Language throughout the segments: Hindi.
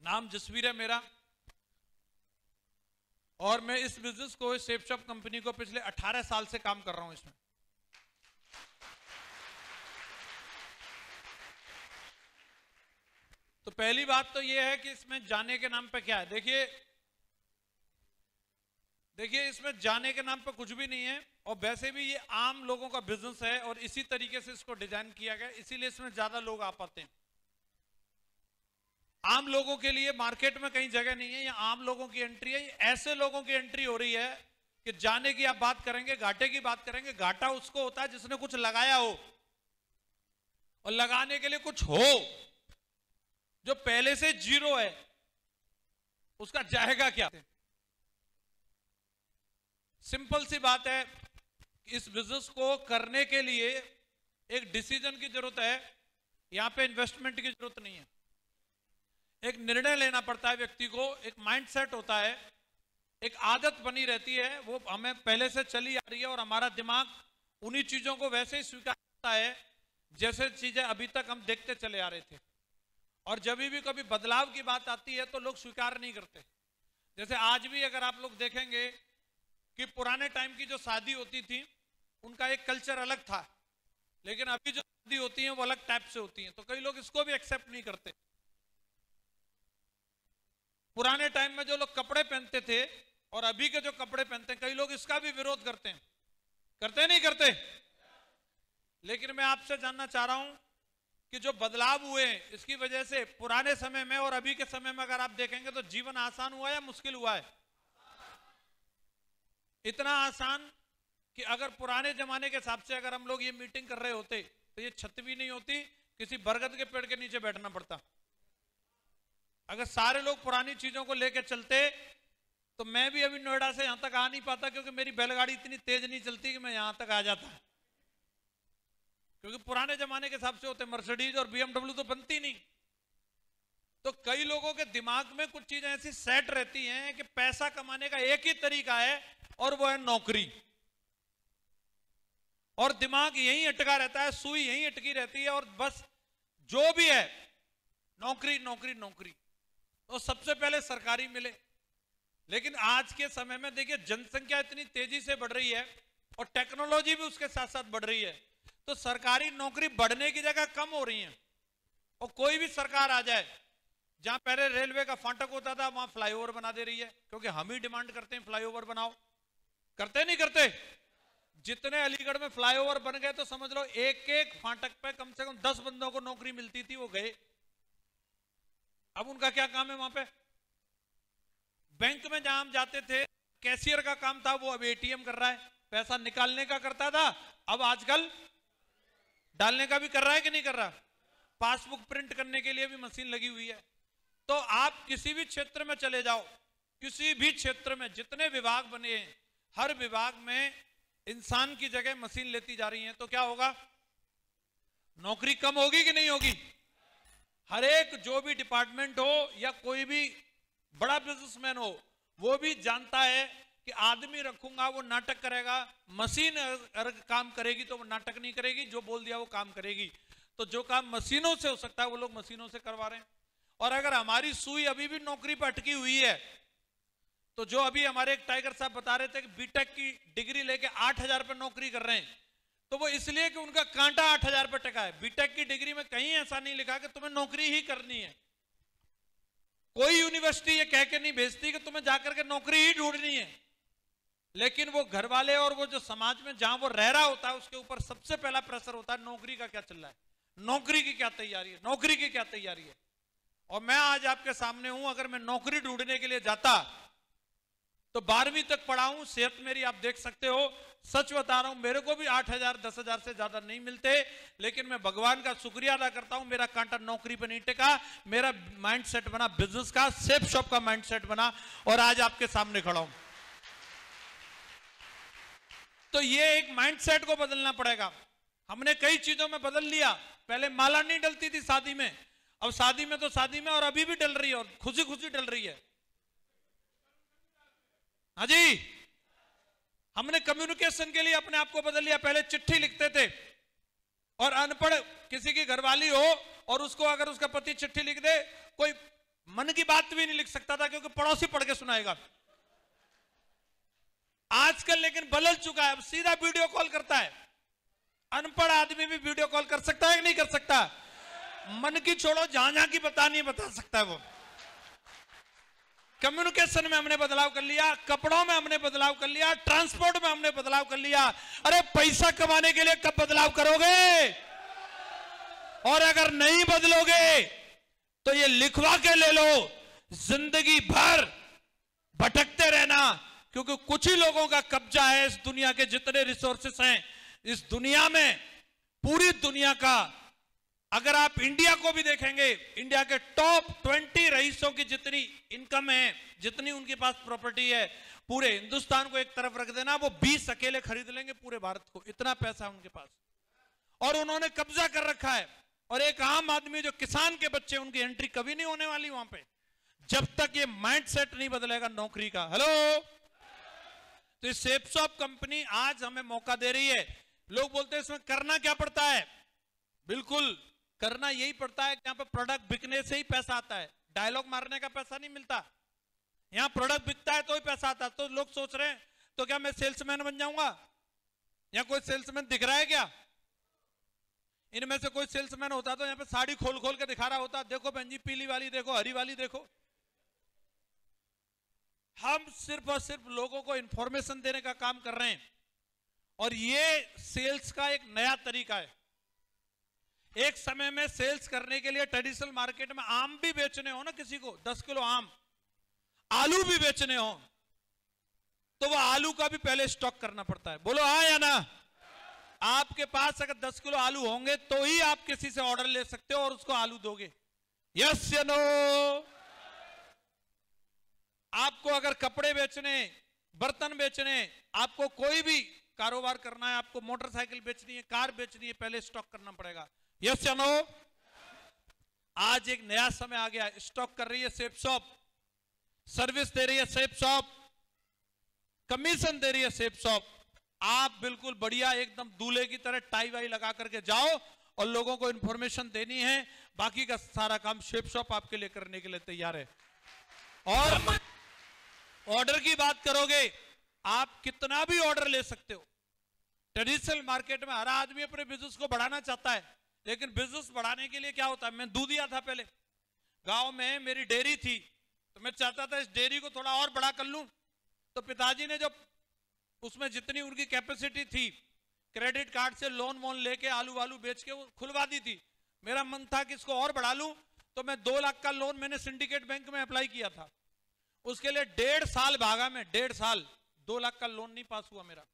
नाम जसवीर है मेरा, और मैं इस बिजनेस को, सेफ शॉप कंपनी को पिछले 18 साल से काम कर रहा हूं इसमें। तो पहली बात तो यह है कि इसमें जाने के नाम पे क्या है। देखिए इसमें जाने के नाम पे कुछ भी नहीं है, और वैसे भी ये आम लोगों का बिजनेस है और इसी तरीके से इसको डिजाइन किया गया, इसीलिए इसमें ज्यादा लोग आ पाते हैं। आम लोगों के लिए मार्केट में कहीं जगह नहीं है, ये आम लोगों की एंट्री है। ऐसे लोगों की एंट्री हो रही है कि जाने की आप बात करेंगे, घाटे की बात करेंगे, घाटा उसको होता है जिसने कुछ लगाया हो, और लगाने के लिए कुछ हो। जो पहले से जीरो है उसका जाएगा क्या? सिंपल सी बात है, इस बिजनेस को करने के लिए एक डिसीजन की जरूरत है, यहां पे इन्वेस्टमेंट की जरूरत नहीं है। एक निर्णय लेना पड़ता है व्यक्ति को, एक माइंडसेट होता है, एक आदत बनी रहती है, वो हमें पहले से चली आ रही है, और हमारा दिमाग उन्हीं चीजों को वैसे ही स्वीकार करता है जैसे चीजें अभी तक हम देखते चले आ रहे थे। और जब भी कभी बदलाव की बात आती है तो लोग स्वीकार नहीं करते। जैसे आज भी अगर आप लोग देखेंगे कि पुराने टाइम की जो शादी होती थी उनका एक कल्चर अलग था, लेकिन अभी जो शादी होती है वो अलग टाइप से होती है, तो कई लोग इसको भी एक्सेप्ट नहीं करते। पुराने टाइम में जो लोग कपड़े पहनते थे और अभी के जो कपड़े पहनते हैं, कई लोग इसका भी विरोध करते हैं। करते नहीं करते? लेकिन मैं आपसे जानना चाह रहा हूं कि जो बदलाव हुए इसकी वजह से पुराने समय में और अभी के समय में अगर आप देखेंगे तो जीवन आसान हुआ या मुश्किल हुआ है? इतना आसान कि अगर पुराने जमाने के हिसाब से अगर हम लोग ये मीटिंग कर रहे होते तो ये छत भी नहीं होती, किसी बरगद के पेड़ के नीचे बैठना पड़ता। अगर सारे लोग पुरानी चीजों को लेकर चलते तो मैं भी अभी नोएडा से यहां तक आ नहीं पाता, क्योंकि मेरी बैलगाड़ी इतनी तेज नहीं चलती कि मैं यहां तक आ जाता। क्योंकि पुराने जमाने के हिसाब से होते मर्सिडीज और बीएमडब्ल्यू तो बनती नहीं। तो कई लोगों के दिमाग में कुछ चीजें ऐसी सेट रहती हैं कि पैसा कमाने का एक ही तरीका है और वो है नौकरी, और दिमाग यहीं अटका रहता है, सुई यहीं अटकी रहती है, और बस जो भी है नौकरी नौकरी नौकरी। तो सबसे पहले सरकारी मिले। लेकिन आज के समय में देखिए जनसंख्या इतनी तेजी से बढ़ रही है और टेक्नोलॉजी भी उसके साथ साथ बढ़ रही है, तो सरकारी नौकरी बढ़ने की जगह कम हो रही है। और कोई भी सरकार आ जाए, जहां पहले रेलवे का फाटक होता था वहां फ्लाईओवर बना दे रही है, क्योंकि हम ही डिमांड करते हैं फ्लाईओवर बनाओ। करते नहीं करते? जितने अलीगढ़ में फ्लाईओवर बन गए तो समझ लो एक एक फाटक पे कम से कम 10 बंदों को नौकरी मिलती थी, वो गए। अब उनका क्या काम है वहां पे? बैंक में जहां हम जाते थे कैशियर का काम था, वो अब एटीएम कर रहा है। पैसा निकालने का करता था, अब आजकल डालने का भी कर रहा है कि नहीं कर रहा? पासबुक प्रिंट करने के लिए भी मशीन लगी हुई है। तो आप किसी भी क्षेत्र में चले जाओ, किसी भी क्षेत्र में जितने विभाग बने हैं, हर विभाग में इंसान की जगह मशीन लेती जा रही है। तो क्या होगा? नौकरी कम होगी कि नहीं होगी? हर एक जो भी डिपार्टमेंट हो या कोई भी बड़ा बिजनेसमैन हो, वो भी जानता है कि आदमी रखूंगा वो नाटक करेगा, मशीन अगर काम करेगी तो वो नाटक नहीं करेगी, जो बोल दिया वो काम करेगी। तो जो काम मशीनों से हो सकता है वो लोग मशीनों से करवा रहे हैं। और अगर हमारी सुई अभी भी नौकरी पर अटकी हुई है, तो जो अभी हमारे एक टाइगर साहब बता रहे थे कि बीटेक की डिग्री लेके 8,000 पे नौकरी कर रहे हैं, तो वो इसलिए कि उनका कांटा 8,000 पे टिका है। बीटेक की डिग्री में कहीं ऐसा नहीं लिखा कि तुम्हें नौकरी ही करनी है। कोई यूनिवर्सिटी ये कह के नहीं भेजती कि तुम्हें जाकर के नौकरी ही ढूंढनी है। लेकिन वो घर वाले और वो जो समाज में जहां वो रह रहा होता है उसके ऊपर सबसे पहला प्रेशर होता है, नौकरी का क्या चल रहा है, नौकरी की क्या तैयारी है, नौकरी की क्या तैयारी है। और मैं आज आपके सामने हूं, अगर मैं नौकरी ढूंढने के लिए जाता तो 12वीं तक पढ़ा हूं, सेहत मेरी आप देख सकते हो। सच बता रहा हूं, मेरे को भी 8,000 10,000 से ज्यादा नहीं मिलते, लेकिन मैं भगवान का शुक्रिया अदा करता हूं, मेरा कांटा नौकरी पर नहीं टिका, मेरा माइंडसेट बना बिजनेस का, सेफ शॉप का माइंडसेट बना, और आज आपके सामने खड़ा हूं। तो ये एक माइंडसेट को बदलना पड़ेगा। हमने कई चीजों में बदल लिया। पहले माला नहीं डलती थी शादी में, अब शादी में तो शादी में, और अभी भी डल रही है, और खुशी खुशी डल रही है। हाँ जी, हमने कम्युनिकेशन के लिए अपने आप को बदल लिया। पहले चिट्ठी लिखते थे, और अनपढ़ किसी की घरवाली हो और उसको अगर उसका पति चिट्ठी लिख दे, कोई मन की बात भी नहीं लिख सकता था क्योंकि पड़ोसी पढ़ के सुनाएगा। आजकल लेकिन बदल चुका है, अब सीधा वीडियो कॉल करता है। अनपढ़ आदमी भी वीडियो कॉल कर सकता है कि नहीं कर सकता? मन की छोड़ो, जहां जहां की बता सकता है वो। कम्युनिकेशन में हमने बदलाव कर लिया, कपड़ों में हमने बदलाव कर लिया, ट्रांसपोर्ट में हमने बदलाव कर लिया। अरे पैसा कमाने के लिए कब बदलाव करोगे? और अगर नहीं बदलोगे तो ये लिखवा के ले लो, जिंदगी भर भटकते रहना, क्योंकि कुछ ही लोगों का कब्जा है इस दुनिया के जितने रिसोर्सेस हैं इस दुनिया में, पूरी दुनिया का। अगर आप इंडिया को भी देखेंगे, इंडिया के टॉप 20 रईसों की जितनी इनकम है, जितनी उनके पास प्रॉपर्टी है, पूरे हिंदुस्तान को एक तरफ रख देना, वो 20 अकेले खरीद लेंगे पूरे भारत को, इतना पैसा उनके पास। और उन्होंने कब्जा कर रखा है। और एक आम आदमी जो किसान के बच्चे, उनकी एंट्री कभी नहीं होने वाली वहां पे, जब तक ये माइंडसेट नहीं बदलेगा नौकरी का। हेलो, तो ये शेपसॉप कंपनी आज हमें मौका दे रही है। लोग बोलते हैं इसमें करना क्या पड़ता है? बिल्कुल करना यही पड़ता है कि यहां पर प्रोडक्ट बिकने से ही पैसा आता है, डायलॉग मारने का पैसा नहीं मिलता। यहां प्रोडक्ट बिकता है तो ही पैसा आता है। तो लोग सोच रहे हैं तो क्या मैं सेल्समैन बन जाऊंगा? यहां कोई सेल्समैन दिख रहा है क्या? इनमें से कोई सेल्समैन होता तो यहां पे साड़ी खोल खोल के दिखा रहा होता, देखो बहन जी, पीली वाली देखो, हरी वाली देखो। हम सिर्फ और सिर्फ लोगों को इंफॉर्मेशन देने का काम कर रहे हैं। और ये सेल्स का एक नया तरीका है। एक समय में सेल्स करने के लिए ट्रेडिशनल मार्केट में आम भी बेचने हो ना, किसी को 10 किलो आम, आलू भी बेचने हो, तो वो आलू का भी पहले स्टॉक करना पड़ता है। बोलो हाँ या ना? आपके पास अगर 10 किलो आलू होंगे तो ही आप किसी से ऑर्डर ले सकते हो और उसको आलू दोगे। यस या नो? आपको अगर कपड़े बेचने, बर्तन बेचने, आपको कोई भी कारोबार करना है, आपको मोटरसाइकिल बेचनी है, कार बेचनी है, पहले स्टॉक करना पड़ेगा। यस या नो? आज एक नया समय आ गया, स्टॉक कर रही है शेपसॉप, सर्विस दे रही है शेपसॉप, कमीशन दे रही है शेपसॉप। आप बिल्कुल बढ़िया एकदम दूल्हे की तरह टाई वाई लगा करके जाओ और लोगों को इंफॉर्मेशन देनी है, बाकी का सारा काम शेपसॉप आपके लिए करने के लिए तैयार है। और ऑर्डर की बात करोगे, आप कितना भी ऑर्डर ले सकते हो। ट्रेडिशनल मार्केट में हर आदमी अपने बिजनेस को बढ़ाना चाहता है, लेकिन बिजनेस बढ़ाने के लिए क्या होता है? मैं दूध दिया था पहले, गांव में मेरी डेयरी थी, तो मैं चाहता था इस डेयरी को थोड़ा और बड़ा कर लूं। तो पिताजी ने जो उसमें जितनी उनकी कैपेसिटी थी, क्रेडिट कार्ड से लोन वोन लेके आलू वालू बेच के वो खुलवा दी थी। मेरा मन था कि इसको और बढ़ा लूं, तो मैं 2 लाख का लोन मैंने सिंडिकेट बैंक में अप्लाई किया था। उसके लिए 1.5 साल भागा मैं, 1.5 साल, 2 लाख का लोन नहीं पास हुआ मेरा।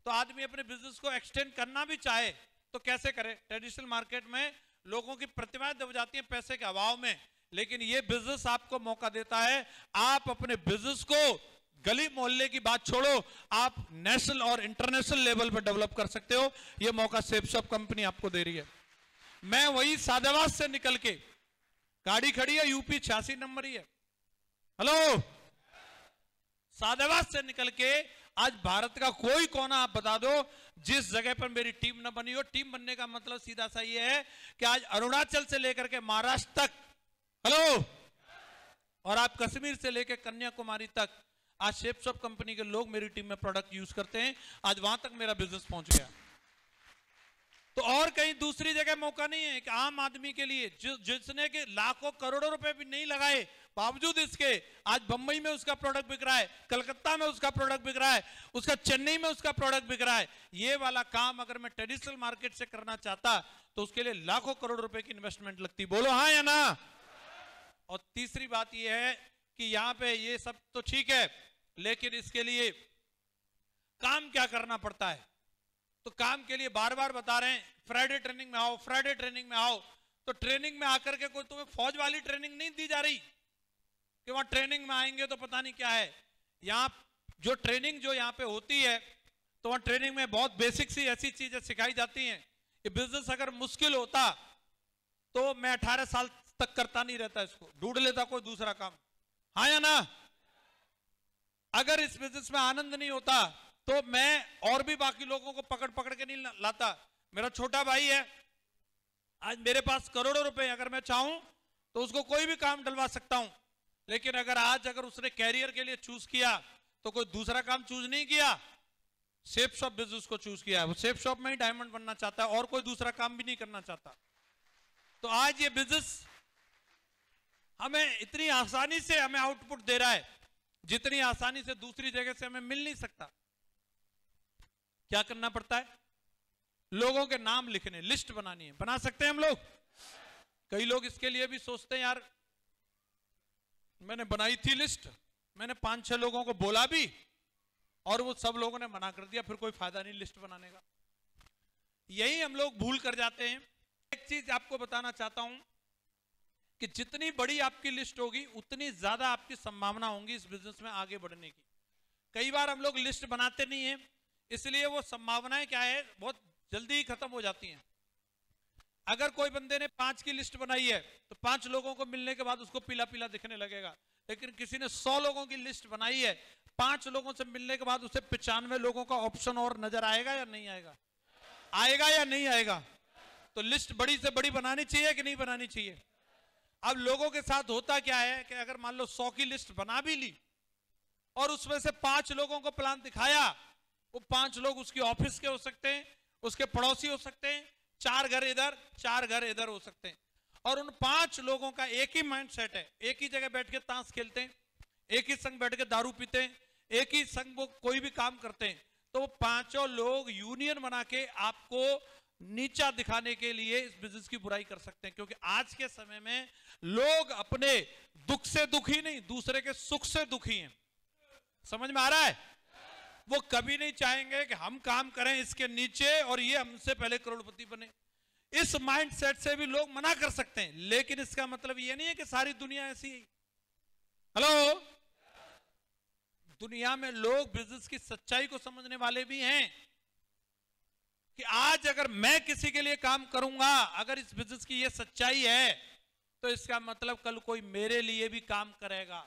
तो आदमी अपने बिजनेस को एक्सटेंड करना भी चाहे तो कैसे करे? ट्रेडिशनल मार्केट में लोगों की प्रतिमाएं दब जाती हैं पैसे के अभाव में, लेकिन ये बिजनेस आपको मौका देता है। आप अपने बिजनेस को गली मोहल्ले की बात छोड़ो, आप नेशनल और इंटरनेशनल लेवल पर डेवलप कर सकते हो। यह मौका शेपसॉप कंपनी आपको दे रही है। मैं वही सादेवास से निकल के, गाड़ी खड़ी है यूपी 86 नंबर ही है, हेलो, सादेवास से निकल के आज भारत का कोई कोना आप बता दो जिस जगह पर मेरी टीम न बनी हो। टीम बनने का मतलब सीधा सा ये है कि आज अरुणाचल से लेकर के महाराष्ट्र तक, हेलो, और आप कश्मीर से लेकर कन्याकुमारी तक, आज शेपसॉप कंपनी के लोग मेरी टीम में प्रोडक्ट यूज करते हैं। आज वहां तक मेरा बिजनेस पहुंच गया। तो और कहीं दूसरी जगह मौका नहीं है कि आम आदमी के लिए जिसने के लाखों करोड़ों रुपए भी नहीं लगाए, बावजूद इसके आज बंबई में उसका प्रोडक्ट बिक रहा है, कलकत्ता में उसका प्रोडक्ट बिक रहा है, उसका चेन्नई में उसका प्रोडक्ट बिक रहा है। ये वाला काम अगर मैं ट्रेडिशनल मार्केट से करना चाहता तो उसके लिए लाखों करोड़ रुपए की इन्वेस्टमेंट लगती। बोलो हाँ या ना? और तीसरी बात यह है कि यहां पे ये सब तो ठीक है, लेकिन इसके लिए काम क्या करना पड़ता है? तो काम के लिए बार बार बता रहे हैं, फ्राइडे ट्रेनिंग में आओ, फ्राइडे ट्रेनिंग में आओ। तो ट्रेनिंग में आकर के कोई तुम्हें फौज वाली ट्रेनिंग नहीं दी जा रही कि वहां ट्रेनिंग में आएंगे तो पता नहीं क्या है। यहां जो ट्रेनिंग जो यहां पे होती है, तो वहां ट्रेनिंग में बहुत बेसिक सी ऐसी चीजें सिखाई जाती हैं कि बिजनेस अगर मुश्किल होता तो मैं 18 साल तक करता नहीं रहता, इसको ढूंढ लेता कोई दूसरा काम। हाँ या ना? अगर इस बिजनेस में आनंद नहीं होता तो मैं और भी बाकी लोगों को पकड़ पकड़ के नहीं लाता। मेरा छोटा भाई है, आज मेरे पास करोड़ों रुपए, अगर मैं चाहूं तो उसको कोई भी काम डलवा सकता हूं। लेकिन अगर उसने कैरियर के लिए चूज किया तो कोई दूसरा काम चूज नहीं किया, शेप शॉप बिजनेस को चूज किया है, वो शेप शॉप में ही डायमंड बनना चाहता है और कोई दूसरा काम भी नहीं करना चाहता। तो आज ये बिजनेस हमें इतनी आसानी से हमें आउटपुट दे रहा है जितनी आसानी से दूसरी जगह से हमें मिल नहीं सकता। क्या करना पड़ता है? लोगों के नाम लिखने, लिस्ट बनानी है। बना सकते हैं हम लोग? कई लोग इसके लिए भी सोचते हैं यार मैंने बनाई थी लिस्ट, मैंने 5-6 लोगों को बोला भी और वो सब लोगों ने मना कर दिया, फिर कोई फायदा नहीं लिस्ट बनाने का। यही हम लोग भूल कर जाते हैं। एक चीज आपको बताना चाहता हूं कि जितनी बड़ी आपकी लिस्ट होगी उतनी ज्यादा आपकी संभावना होगी इस बिजनेस में आगे बढ़ने की। कई बार हम लोग लिस्ट बनाते नहीं है, इसलिए वो संभावनाएं क्या है बहुत जल्दी ही खत्म हो जाती हैं। अगर कोई बंदे ने 5 की लिस्ट बनाई है तो 5 लोगों को मिलने के बाद उसको पीला पीला दिखने लगेगा। लेकिन किसी ने 100 लोगों की लिस्ट बनाई है, 5 लोगों से मिलने के बाद उसे 95 लोगों का ऑप्शन और नजर आएगा या नहीं आएगा? आएगा या नहीं आएगा? तो लिस्ट बड़ी से बड़ी बनानी चाहिए कि नहीं बनानी चाहिए? अब लोगों के साथ होता क्या है कि अगर मान लो 100 की लिस्ट बना भी ली और उसमें से 5 लोगों को प्लान दिखाया, वो 5 लोग उसकी ऑफिस के हो सकते हैं, उसके पड़ोसी हो सकते हैं, 4 घर इधर 4 घर इधर हो सकते हैं, और उन 5 लोगों का एक ही माइंड सेट है, एक ही जगह बैठ के ताश खेलते हैं, एक ही संग बैठ के दारू पीते हैं, एक ही संग वो कोई भी काम करते हैं। तो 5 लोग यूनियन बना के आपको नीचा दिखाने के लिए इस बिजनेस की बुराई कर सकते हैं। क्योंकि आज के समय में लोग अपने दुख से दुखी नहीं, दूसरे के सुख से दुखी हैं। समझ में आ रहा है? वो कभी नहीं चाहेंगे कि हम काम करें इसके नीचे और ये हमसे पहले करोड़पति बने। इस माइंडसेट से भी लोग मना कर सकते हैं, लेकिन इसका मतलब ये नहीं है कि सारी दुनिया ऐसी है। हेलो, दुनिया में लोग बिजनेस की सच्चाई को समझने वाले भी हैं कि आज अगर मैं किसी के लिए काम करूंगा, अगर इस बिजनेस की ये सच्चाई है तो इसका मतलब कल कोई मेरे लिए भी काम करेगा।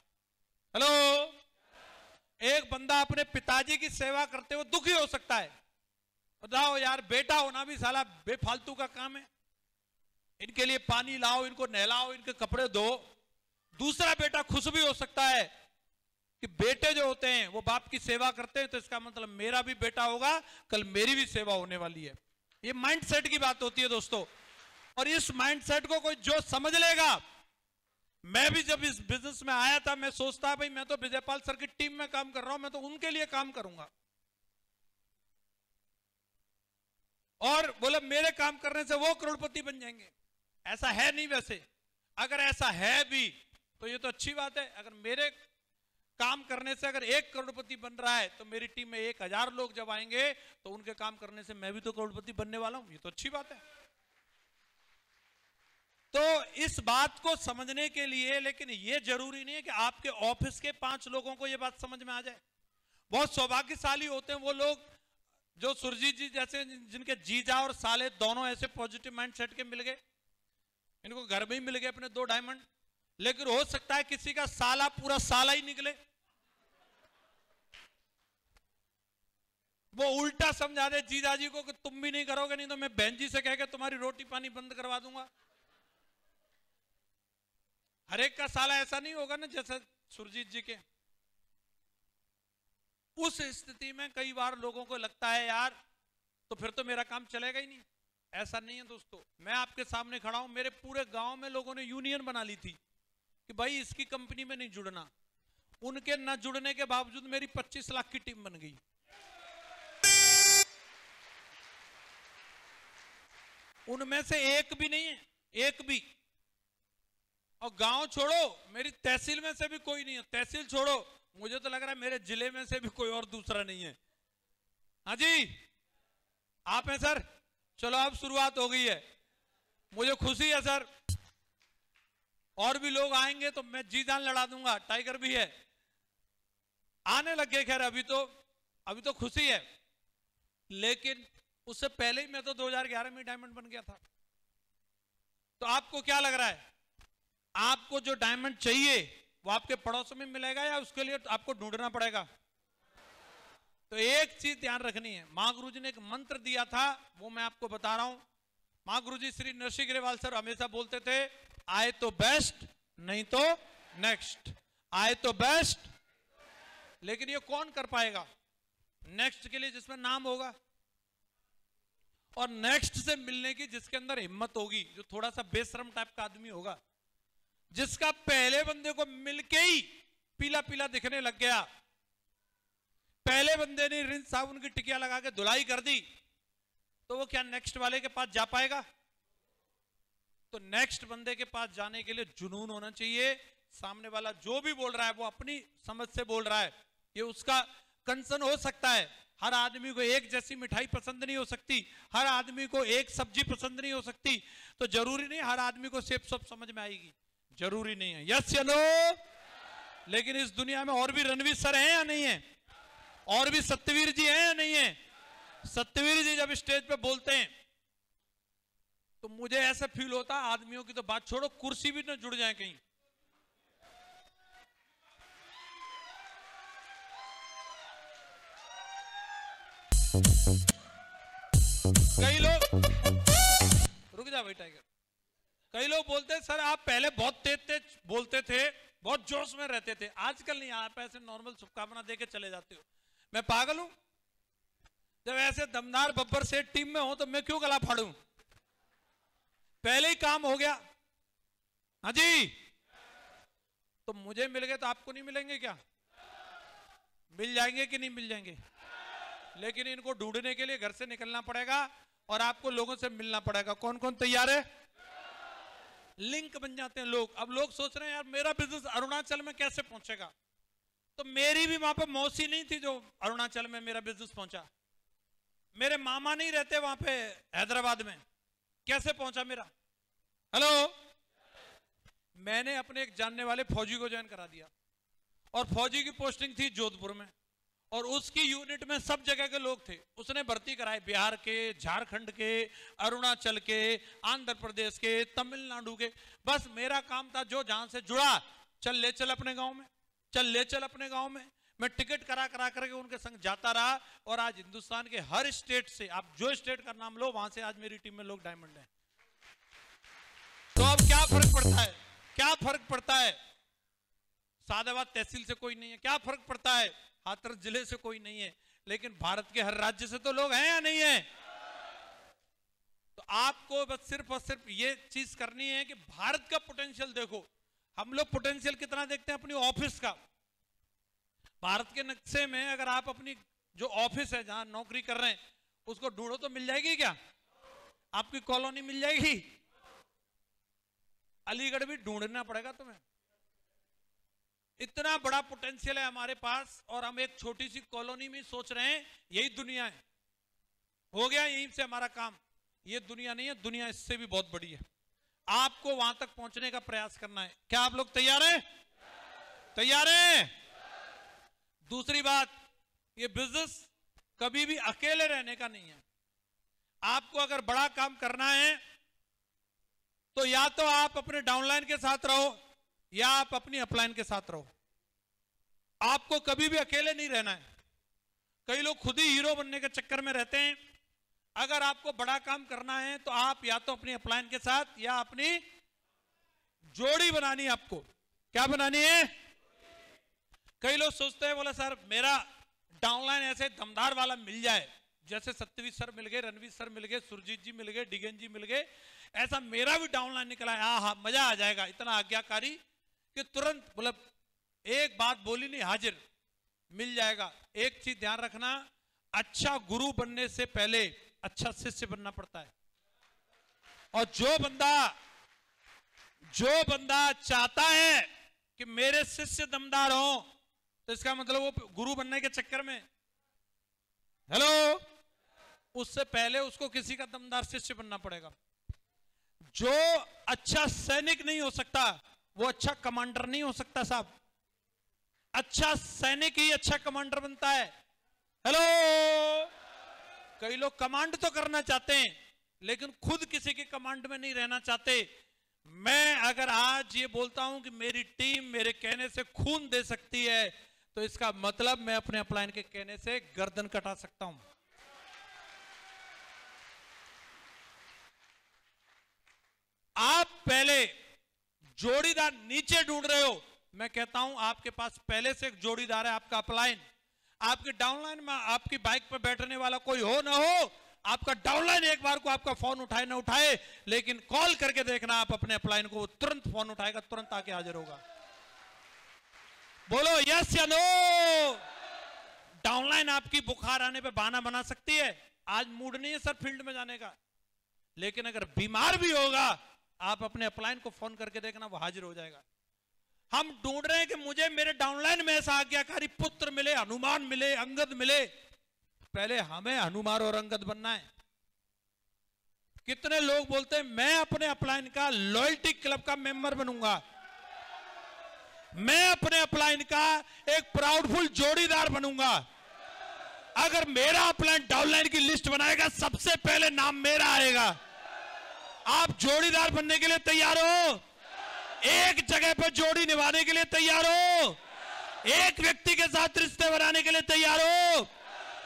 हेलो, एक बंदा अपने पिताजी की सेवा करते हुए दुखी हो सकता है। बताओ यार, बेटा होना भी साला बेफालतू का काम है। इनके लिए पानी लाओ, इनको नहलाओ, इनके कपड़े धो। दूसरा बेटा खुश भी हो सकता है कि बेटे जो होते हैं वो बाप की सेवा करते हैं, तो इसका मतलब मेरा भी बेटा होगा, कल मेरी भी सेवा होने वाली है। ये माइंडसेट की बात होती है दोस्तों, और इस माइंडसेट को कोई जो समझ लेगा। मैं भी जब इस बिजनेस में आया था, मैं सोचता भाई मैं तो विजयपाल सर की टीम में काम कर रहा हूं, मैं तो उनके लिए काम करूंगा, और बोला मेरे काम करने से वो करोड़पति बन जाएंगे। ऐसा है नहीं। वैसे अगर ऐसा है भी तो ये तो अच्छी बात है। अगर मेरे काम करने से अगर 1 करोड़पति बन रहा है तो मेरी टीम में 1000 लोग जब आएंगे तो उनके काम करने से मैं भी तो करोड़पति बनने वाला हूं। ये तो अच्छी बात है। तो इस बात को समझने के लिए, लेकिन ये जरूरी नहीं है कि आपके ऑफिस के 5 लोगों को ये बात समझ में आ जाए। बहुत सौभाग्यशाली होते हैं वो लोग जो सुरजीत जी जैसे, जिनके जीजा और साले दोनों ऐसे पॉजिटिव माइंडसेट के मिल गए। इनको घर में ही मिल गए अपने 2 डायमंड। लेकिन हो सकता है किसी का साला पूरा साला ही निकले, वो उल्टा समझा दे जीजा जी को कि तुम भी नहीं करोगे, नहीं तो मैं बहन जी से कह के तुम्हारी रोटी पानी बंद करवा दूंगा। हर एक का साला ऐसा नहीं होगा ना जैसा सुरजीत जी के। उस स्थिति में कई बार लोगों को लगता है यार तो फिर तो मेरा काम चलेगा ही नहीं। ऐसा नहीं है दोस्तों, मैं आपके सामने खड़ा हूं। मेरे पूरे गांव में लोगों ने यूनियन बना ली थी कि भाई इसकी कंपनी में नहीं जुड़ना। उनके न जुड़ने के बावजूद मेरी 25 लाख की टीम बन गई। उनमें से एक भी नहीं है, एक भी। और गांव छोड़ो, मेरी तहसील में से भी कोई नहीं है। तहसील छोड़ो, मुझे तो लग रहा है मेरे जिले में से भी कोई और दूसरा नहीं है। हाँ जी, आप हैं सर? चलो अब शुरुआत हो गई है, मुझे खुशी है सर। और भी लोग आएंगे तो मैं जी जान लड़ा दूंगा। टाइगर भी है, आने लग गए। खैर अभी तो खुशी है, लेकिन उससे पहले ही मैं तो 2011 में डायमंड बन गया था। तो आपको क्या लग रहा है, आपको जो डायमंड चाहिए वो आपके पड़ोस में मिलेगा या उसके लिए आपको ढूंढना पड़ेगा? तो एक चीज ध्यान रखनी है, मां गुरु जी ने एक मंत्र दिया था, वो मैं आपको बता रहा हूं। मां गुरु जी श्री नरसिंह ग्रेवाल सर हमेशा बोलते थे आए तो बेस्ट, नहीं तो नेक्स्ट, आए तो बेस्ट। लेकिन ये कौन कर पाएगा नेक्स्ट के लिए? जिसमें नाम होगा और नेक्स्ट से मिलने की जिसके अंदर हिम्मत होगी, जो थोड़ा सा बेशरम टाइप का आदमी होगा, जिसका पहले बंदे को मिलके ही पीला पीला दिखने लग गया, पहले बंदे ने रिंस साबुन की टिकिया लगा के धुलाई कर दी, तो वो क्या नेक्स्ट वाले के पास जा पाएगा? तो नेक्स्ट बंदे के पास जाने के लिए जुनून होना चाहिए। सामने वाला जो भी बोल रहा है वो अपनी समझ से बोल रहा है, ये उसका कंसर्न हो सकता है। हर आदमी को एक जैसी मिठाई पसंद नहीं हो सकती, हर आदमी को एक सब्जी पसंद नहीं हो सकती, तो जरूरी नहीं हर आदमी को सेब सब समझ में आएगी, जरूरी नहीं है। यस या नो? लेकिन इस दुनिया में और भी रणवीर सर हैं या नहीं है? और भी सत्यवीर जी हैं या नहीं है? सत्यवीर जी जब स्टेज पे बोलते हैं तो मुझे ऐसा फील होता है आदमियों की तो बात छोड़ो, कुर्सी भी ना जुड़ जाए कहीं। कई लोग, रुक जा भाई टाइगर, कई लोग बोलते हैं सर आप पहले बहुत तेज तेज बोलते थे, बहुत जोश में रहते थे, आजकल नहीं, आप ऐसे नॉर्मल शुभकामना देके चले जाते हो। मैं पागल हूं? जब ऐसे दमदार बब्बर से टीम में हो तो मैं क्यों गला फाड़ूं? पहले ही काम हो गया। हाँ जी, तो मुझे मिल गए तो आपको नहीं मिलेंगे क्या? मिल जाएंगे कि नहीं मिल जाएंगे? लेकिन इनको ढूंढने के लिए घर से निकलना पड़ेगा और आपको लोगों से मिलना पड़ेगा। कौन कौन तैयार है? लिंक बन जाते हैं लोग। अब लोग सोच रहे हैं यार मेरा बिजनेस अरुणाचल में कैसे पहुंचेगा? तो मेरी भी वहां पर मौसी नहीं थी जो अरुणाचल में मेरा बिजनेस पहुंचा, मेरे मामा नहीं रहते वहां पे हैदराबाद में, कैसे पहुंचा मेरा? हेलो, मैंने अपने एक जानने वाले फौजी को ज्वाइन करा दिया और फौजी की पोस्टिंग थी जोधपुर में, और उसकी यूनिट में सब जगह के लोग थे, उसने भर्ती कराए बिहार के, झारखंड के, अरुणाचल के, आंध्र प्रदेश के, तमिलनाडु के। बस मेरा काम था जो जहां से जुड़ा, चल ले चल अपने गांव में, चल ले चल अपने गांव में। मैं टिकट करा करा करके उनके संग जाता रहा और आज हिंदुस्तान के हर स्टेट से, आप जो स्टेट का नाम लो वहां से आज मेरी टीम में लोग डायमंड हैं। तो अब क्या फर्क पड़ता है? क्या फर्क पड़ता है? सादाबाद तहसील से कोई नहीं है, क्या फर्क पड़ता है? हाथरस जिले से कोई नहीं है, लेकिन भारत के हर राज्य से तो लोग हैं या नहीं है? तो आपको बस सिर्फ और सिर्फ ये चीज करनी है कि भारत का पोटेंशियल देखो। हम लोग पोटेंशियल कितना देखते हैं अपनी ऑफिस का। भारत के नक्शे में अगर आप अपनी जो ऑफिस है जहां नौकरी कर रहे हैं उसको ढूंढो तो मिल जाएगी क्या? आपकी कॉलोनी मिल जाएगी? अलीगढ़ भी ढूंढना पड़ेगा तुम्हें। इतना बड़ा पोटेंशियल है हमारे पास और हम एक छोटी सी कॉलोनी में सोच रहे हैं यही दुनिया है, हो गया यहीं से हमारा काम। ये दुनिया नहीं है, दुनिया इससे भी बहुत बड़ी है। आपको वहां तक पहुंचने का प्रयास करना है। क्या आप लोग तैयार हैं? तैयार हैं? दूसरी बात, ये बिजनेस कभी भी अकेले रहने का नहीं है। आपको अगर बड़ा काम करना है तो या तो आप अपने डाउनलाइन के साथ रहो या आप अपनी अपलाइन के साथ रहो। आपको कभी भी अकेले नहीं रहना है। कई लोग खुद ही हीरो बनने के चक्कर में रहते हैं। अगर आपको बड़ा काम करना है तो आप या तो अपनी अपलाइन के साथ या अपनी जोड़ी बनानी है। आपको क्या बनानी है? कई लोग सोचते हैं बोले सर मेरा डाउनलाइन ऐसे दमदार वाला मिल जाए, जैसे सत्यवीर सर मिल गए, रणवीर सर मिल गए, सुरजीत जी मिल गए, डिगेन जी मिल गए, ऐसा मेरा भी डाउनलाइन निकला है, हाँ मजा आ जाएगा। इतना आज्ञाकारी कि तुरंत मतलब एक बात बोली नहीं हाजिर, मिल जाएगा। एक चीज ध्यान रखना, अच्छा गुरु बनने से पहले अच्छा शिष्य बनना पड़ता है। और जो बंदा चाहता है कि मेरे शिष्य दमदार हो तो इसका मतलब वो गुरु बनने के चक्कर में, हेलो, उससे पहले उसको किसी का दमदार शिष्य बनना पड़ेगा। जो अच्छा सैनिक नहीं हो सकता वो अच्छा कमांडर नहीं हो सकता साहब। अच्छा सैनिक ही अच्छा कमांडर बनता है। हेलो, कई लोग कमांड तो करना चाहते हैं लेकिन खुद किसी के कमांड में नहीं रहना चाहते। मैं अगर आज ये बोलता हूं कि मेरी टीम मेरे कहने से खून दे सकती है तो इसका मतलब मैं अपने अपलाइन के कहने से गर्दन कटा सकता हूं। आप पहले जोड़ीदार नीचे ढूंढ रहे हो, मैं कहता हूं आपके पास पहले से एक जोड़ीदार है, आपका अपलाइन। आपके डाउनलाइन में आपकी बाइक पर बैठने वाला कोई हो ना हो, आपका डाउनलाइन एक बार को आपका फोन उठाए ना उठाए, लेकिन कॉल करके देखना आप अपने अपलाइन को, वो तुरंत फोन उठाएगा, तुरंत आके हाजिर होगा। बोलो यस या नो। डाउनलाइन आपकी बुखार आने पे बहाना बना सकती है, आज मूड नहीं है सर फील्ड में जाने का, लेकिन अगर बीमार भी होगा आप अपने अपलाइन को फोन करके देखना, वो हाजिर हो जाएगा। हम ढूंढ रहे हैं कि मुझे मेरे डाउनलाइन में ऐसा आज्ञाकारी पुत्र मिले, हनुमान मिले, अंगद मिले। पहले हमें हनुमान और अंगद बनना है। कितने लोग बोलते हैं मैं अपने अपलाइन का लॉयल्टी क्लब का मेंबर बनूंगा, मैं अपने अपलाइन का एक प्राउडफुल जोड़ीदार बनूंगा। अगर मेरा अपलाइन डाउनलाइन की लिस्ट बनाएगा सबसे पहले नाम मेरा आएगा। आप जोड़ीदार बनने के लिए तैयार हो? एक जगह पर जोड़ी निभाने के लिए तैयार हो? एक व्यक्ति के साथ रिश्ते बनाने के लिए तैयार हो?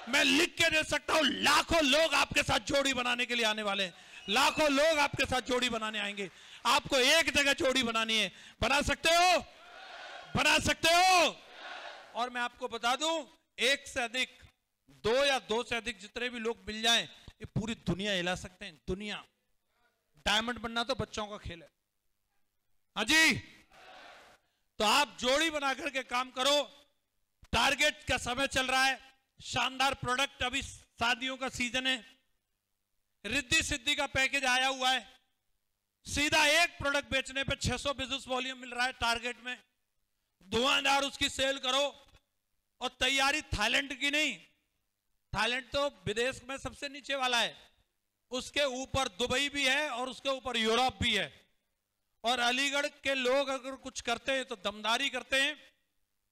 मैं लिख के दे सकता हूं, लाखों लोग आपके साथ जोड़ी बनाने के लिए आने वाले हैं, लाखों लोग आपके साथ जोड़ी बनाने आएंगे। आपको एक जगह जोड़ी बनानी है, बना सकते हो? बना सकते हो? और मैं आपको बता दूं, एक से अधिक, दो या दो से अधिक जितने भी लोग मिल जाएं, ये पूरी दुनिया हिला सकते हैं। दुनिया, डायमंड बनना तो बच्चों का खेल है। हाँ जी, तो आप जोड़ी बना करके काम करो। टारगेट का समय चल रहा है, शानदार प्रोडक्ट, अभी शादियों का सीजन है, रिद्धि सिद्धि का पैकेज आया हुआ है। सीधा एक प्रोडक्ट बेचने पे 600 बिजनेस वॉल्यूम मिल रहा है टारगेट में, धुआंधार उसकी सेल करो। और तैयारी थाईलैंड की नहीं, थाईलैंड तो विदेश में सबसे नीचे वाला है, उसके ऊपर दुबई भी है और उसके ऊपर यूरोप भी है। और अलीगढ़ के लोग अगर कुछ करते हैं तो दमदारी करते हैं,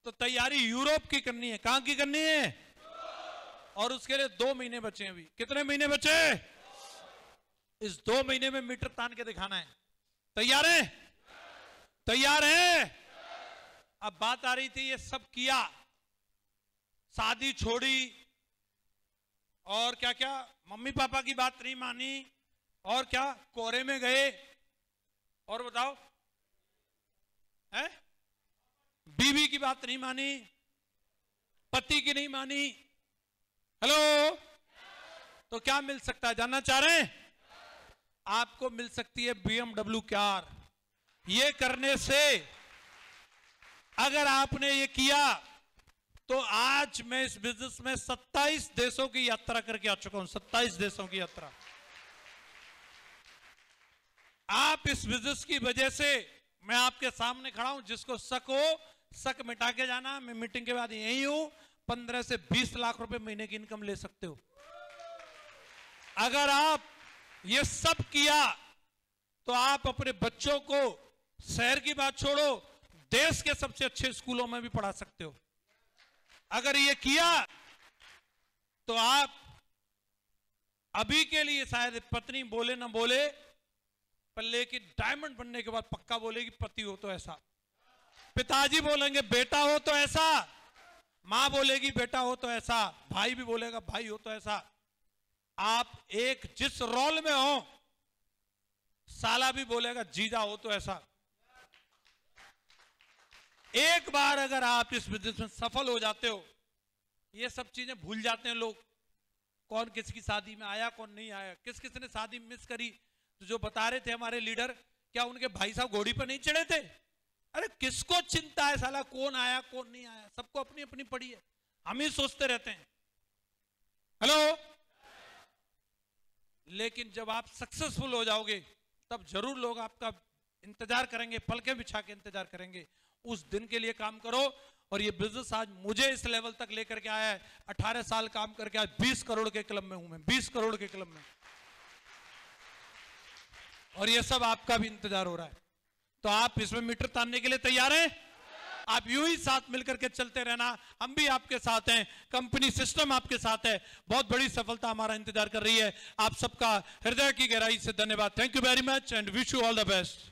तो तैयारी यूरोप की करनी है। कहां की करनी है? और उसके लिए 2 महीने बचे हैं। अभी कितने महीने बचे? इस 2 महीने में मीटर तान के दिखाना है। तैयार है? तैयार है? अब बात आ रही थी, ये सब किया, शादी छोड़ी और क्या क्या, मम्मी पापा की बात नहीं मानी, और क्या कोरे में गए, और बताओ है, बीवी की बात नहीं मानी, पति की नहीं मानी। हेलो, तो क्या मिल सकता है? जानना चाह रहे हैं? आपको मिल सकती है BMW कार। ये करने से अगर आपने ये किया तो आज मैं इस बिजनेस में 27 देशों की यात्रा करके आ चुका हूं। 27 देशों की यात्रा। आप इस बिजनेस की वजह से, मैं आपके सामने खड़ा हूं, जिसको शक हो शक मिटा के जाना। मैं मीटिंग के बाद यही हूं। 15 से 20 लाख रुपए महीने की इनकम ले सकते हो। अगर आप ये सब किया तो आप अपने बच्चों को, शहर की बात छोड़ो, देश के सबसे अच्छे स्कूलों में भी पढ़ा सकते हो। अगर ये किया तो आप अभी के लिए शायद पत्नी बोले ना बोले, पर लेकिन डायमंड बनने के बाद पक्का बोलेगी पति हो तो ऐसा, पिताजी बोलेंगे बेटा हो तो ऐसा, मां बोलेगी बेटा हो तो ऐसा, भाई भी बोलेगा भाई हो तो ऐसा। आप एक जिस रोल में हो, साला भी बोलेगा जीजा हो तो ऐसा। एक बार अगर आप इस बिजनेस में सफल हो जाते हो, ये सब चीजें भूल जाते हैं लोग। कौन किसकी शादी में आया, कौन नहीं आया, किस किसने शादी मिस करी। तो जो बता रहे थे हमारे लीडर, क्या उनके भाई साहब घोड़ी पर नहीं चढ़े थे? अरे किसको चिंता है साला कौन आया कौन नहीं आया, सबको अपनी अपनी पड़ी है। हम ही सोचते रहते हैं। हेलो, लेकिन जब आप सक्सेसफुल हो जाओगे तब जरूर लोग आपका इंतजार करेंगे, पलकें बिछा के इंतजार करेंगे। उस दिन के लिए काम करो। और ये बिजनेस आज मुझे इस लेवल तक लेकर के आया है। 18 साल काम करके आज 20 करोड़ के क्लब में हूं मैं, 20 करोड़ के क्लब में। और ये सब आपका भी इंतजार हो रहा है। तो आप इसमें मीटर तानने के लिए तैयार हैं? आप यूं ही साथ मिलकर के चलते रहना, हम भी आपके साथ हैं, कंपनी सिस्टम आपके साथ है। बहुत बड़ी सफलता हमारा इंतजार कर रही है। आप सबका हृदय की गहराई से धन्यवाद। Thank you very much and wish you all the best.